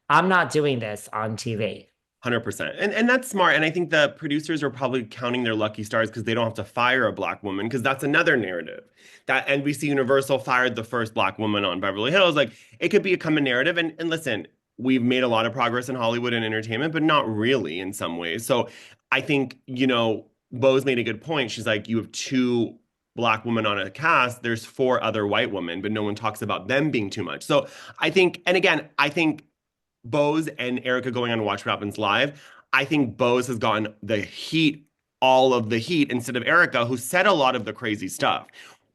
I'm not doing this on TV. 100%. And that's smart. And I think the producers are probably counting their lucky stars because they don't have to fire a black woman, because that's another narrative. That NBC Universal fired the first black woman on Beverly Hills. Like it could become a narrative. And listen, we've made a lot of progress in Hollywood and entertainment, but not really in some ways. So I think, Bo's made a good point. She's like, you have two black women on a cast, there's four other white women, but no one talks about them being too much. So I think, and again, I think Bose and Erica going on Watch What Happens Live, I think Bose has gotten the heat, all of the heat, instead of Erica, who said a lot of the crazy stuff.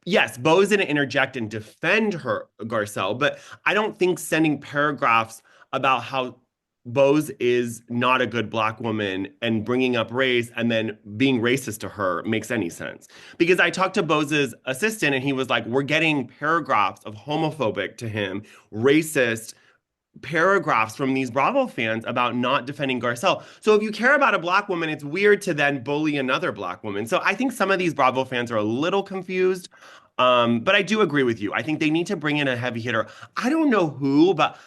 Yes, Bose didn't interject and defend her, Garcelle, but I don't think sending paragraphs about how Bose is not a good black woman and bringing up race and then being racist to her makes any sense. Because I talked to Bose's assistant and he was like, we're getting paragraphs of homophobic to him, racist paragraphs from these Bravo fans about not defending Garcelle. So if you care about a black woman, it's weird to then bully another black woman. So I think some of these Bravo fans are a little confused. But I do agree with you. I think they need to bring in a heavy hitter. I don't know who, but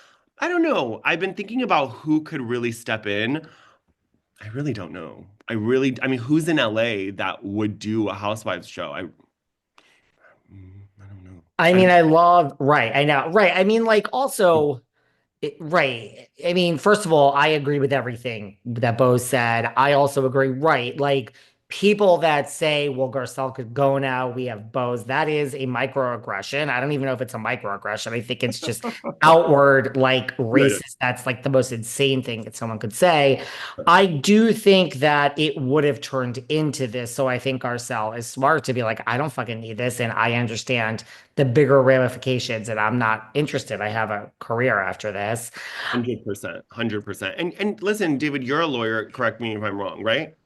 I don't know. I've been thinking about who could really step in. I really don't know. I mean, who's in LA that would do a Housewives show? I don't know. I I, mean, right. I know. Right. I mean, like, also, right. I mean, first of all, I agree with everything that Bo said. I also agree, right. Like, people that say, well, Garcelle could go now, we have Bose, that is a microaggression. I don't even know if it's a microaggression. I think it's just outward, like, right. racist. That's like the most insane thing that someone could say. I do think that it would have turned into this. So I think Garcelle is smart to be like, I don't fucking need this. And I understand the bigger ramifications, and I'm not interested. I have a career after this. 100%. 100%. And listen, David, you're a lawyer. Correct me if I'm wrong, right?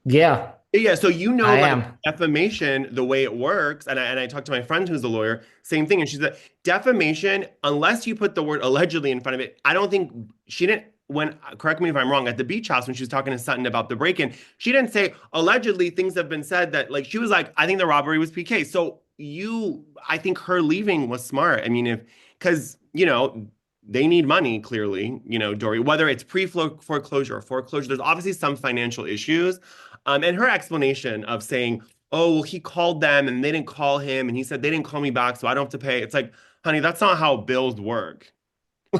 Yeah, Yeah, so I like am. defamation, the way it works, and I talked to my friend who's a lawyer, same thing, and she said defamation, unless you put the word allegedly in front of it, I don't think she didn't when correct me if I'm wrong, at the beach house when she was talking to Sutton about the break-in, she didn't say allegedly things have been said that like she was like, I think the robbery was PK. So I think her leaving was smart. I mean, if because they need money clearly, Dory, whether it's pre-foreclosure or foreclosure, there's obviously some financial issues. And her explanation of saying, oh, well, he called them and they didn't call him. And he said, they didn't call me back, so I don't have to pay. It's like, honey, that's not how bills work.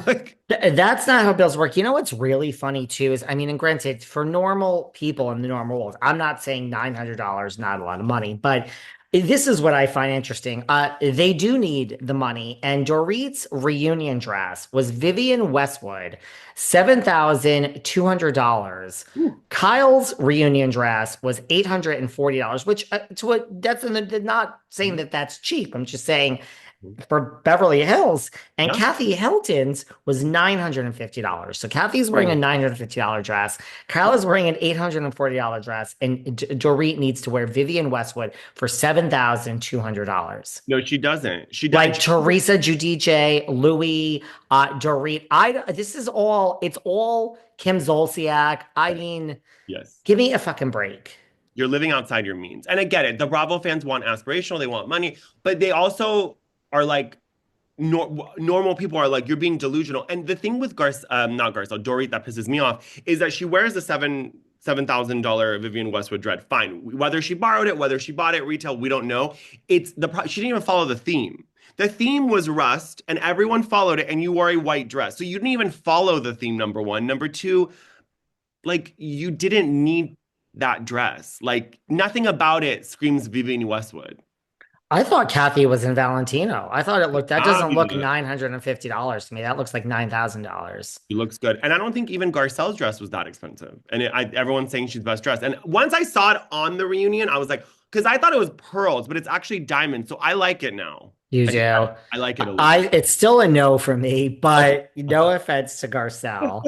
Like, That's not how bills work. You know what's really funny too is, I mean, and granted, for normal people in the normal world, I'm not saying $900 not a lot of money, but this is what I find interesting. They do need the money, and Dorit's reunion dress was Vivian Westwood, $7,200. ooh, Kyle's reunion dress was $840, which to what that's not saying that that's cheap. I'm just saying for Beverly Hills, and yeah. Kathy Hilton's was $950. So Kathy's wearing a Oh, $950 dress. Kyle is wearing an $840 dress, and Dorit needs to wear Vivian Westwood for $7,200. no, she doesn't. She does. Like Teresa Giudice, Louis, Dorit. This is all, it's all Kim Zolciak. I mean, Yes. give me a fucking break. You're living outside your means. And I get it. The Bravo fans want aspirational, they want money, but they also are like, normal people are like, you're being delusional. And the thing with not Garcelle, Dorit, that pisses me off is that she wears the $7,000 Vivian Westwood dread. Fine, whether she borrowed it, whether she bought it retail, we don't know. She didn't even follow the theme. The theme was rust, and everyone followed it, and you wore a white dress, so you didn't even follow the theme. Number one, number two, like you didn't need that dress. Like nothing about it screams Vivian Westwood. I thought Kathy was in Valentino. That doesn't look Fabulous. $950 to me. That looks like $9,000. She looks good. And I don't think even Garcelle's dress was that expensive. And everyone's saying she's best dressed. And once I saw it on the reunion, I was like, because I thought it was pearls, but it's actually diamonds. So I like it now. You I, do. I like it a little. It's still a no for me, Okay. but no offense to Garcelle.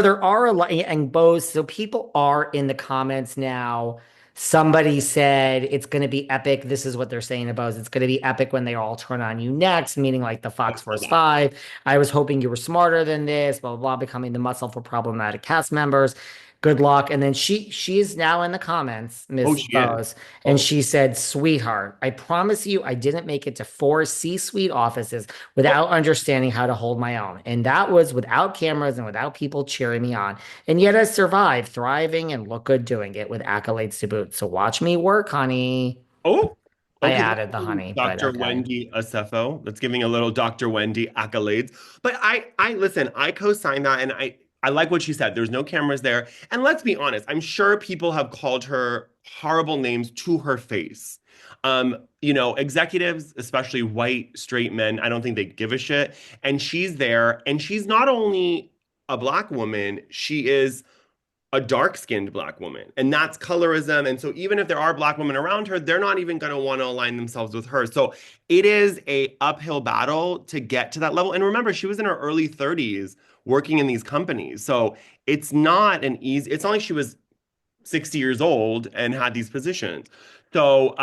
There are a lot and Bose, so people are in the comments now. Somebody said it's going to be epic. This is what they're saying to Bose. It's going to be epic when they all turn on you next, meaning like the I Fox saw Force that. 5. I was hoping you were smarter than this, blah, blah, blah, becoming the muscle for problematic cast members. good luck. And then she is now in the comments, Oh, Miss she is. Bose, and Oh, she said, "Sweetheart, I promise you, I didn't make it to four C-suite offices oh, without understanding how to hold my own, and that was without cameras and without people cheering me on. And yet I survived, thriving, and look good doing it with accolades to boot. So watch me work, honey." oh. I Okay, that's added the giving honey, but Dr. okay. Wendy Acefo. That's giving a little Dr. Wendy accolades. But I listen. I co-sign that, and I like what she said. There's no cameras there, and let's be honest. I'm sure people have called her horrible names to her face. Executives, especially white straight men, I don't think they give a shit. And she's there, and she's not only a black woman, she is a dark-skinned black woman, and that's colorism. And so even if there are black women around her, they're not even going to want to align themselves with her. So it is a uphill battle to get to that level. And remember, she was in her early 30s working in these companies. So it's not like she was 60 years old and had these positions. So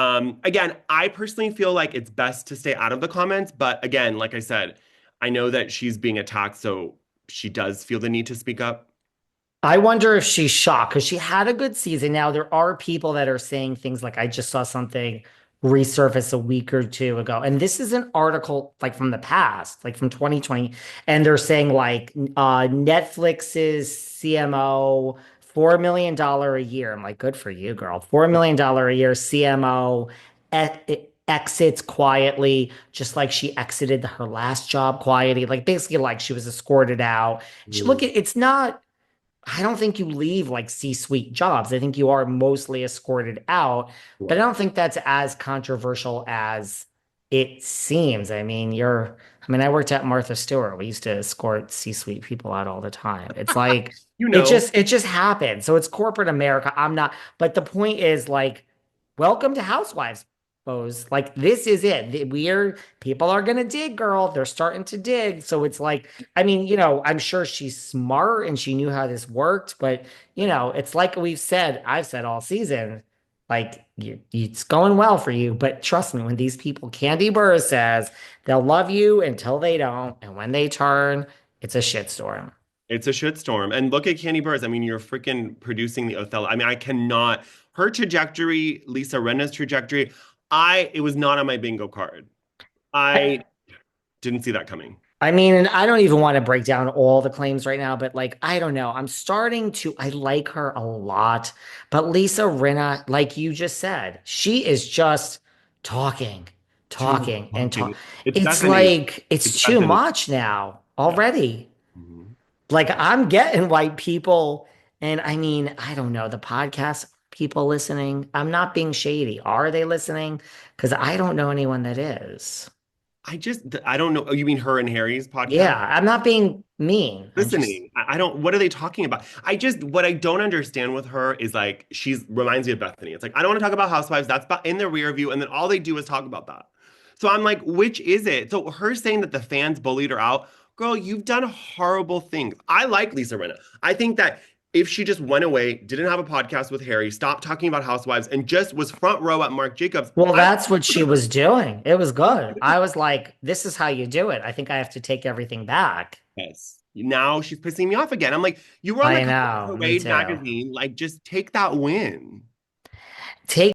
again, I personally feel like it's best to stay out of the comments. But again, like I said, I know that she's being attacked, so she does feel the need to speak up. I wonder if she's shocked because she had a good season. Now, there are people that are saying things like, I just saw something resurface a week or two ago. And this is an article like from the past, like from 2020. And they're saying like Netflix's CMO, $4 million a year. I'm like, good for you, girl. $4 million a year CMO exits quietly, just like she exited her last job quietly. Like basically, like she was escorted out. Look, it's not. I don't think you leave like C-suite jobs. I think you are mostly escorted out, but I Right. don't think that's as controversial as it seems. I worked at Martha Stewart. We used to escort C-suite people out all the time. It's like You it know, just it just happened. So it's corporate America. I'm not, but the point is like, welcome to Housewives. Pose. Like this is it. People are gonna dig, girl. They're starting to dig. So it's like, I'm sure she's smart and she knew how this worked, but it's like I've said all season, like it's going well for you. But trust me, when these people, Candy Burr says they'll love you until they don't, and when they turn, it's a shitstorm. it's a shitstorm. And look at Candy Burrs. I mean, you're freaking producing the Othello. I mean, I cannot. Her trajectory, Lisa Rinna's trajectory, it was not on my bingo card. I, I didn't see that coming. and I don't even want to break down all the claims right now, but like, I don't know. I like her a lot. But Lisa Rinna, like you just said, she is just talking, Too much talking, and talk. talking. It's It's Bethany. like, It's it's too Bethany. much now Yeah. already. Mhm. Like, I'm getting white people. And I don't know, the podcast people listening. I'm not being shady. Are they listening? Because I don't know anyone that is. I don't know. Oh, you mean her and Harry's podcast? Yeah, I'm not being mean. I'm just Listening. I don't, what are they talking about? What I don't understand with her is like, she's reminds me of Bethany. It's like, I don't want to talk about Housewives. That's in the rear view. And then all they do is talk about that. So I'm like, which is it? So her saying that the fans bullied her out, girl, you've done horrible things. I like Lisa Rinna. I think that if she just went away, didn't have a podcast with Harry, stopped talking about Housewives, and just was front row at Marc Jacobs, Well, I that's what she would. was doing. It was good. I was like, this is how you do it. I think I have to take everything back. Yes. Now she's pissing me off again. I'm like, you were on the I cover know, of me Parade too. magazine. Like, just take that win.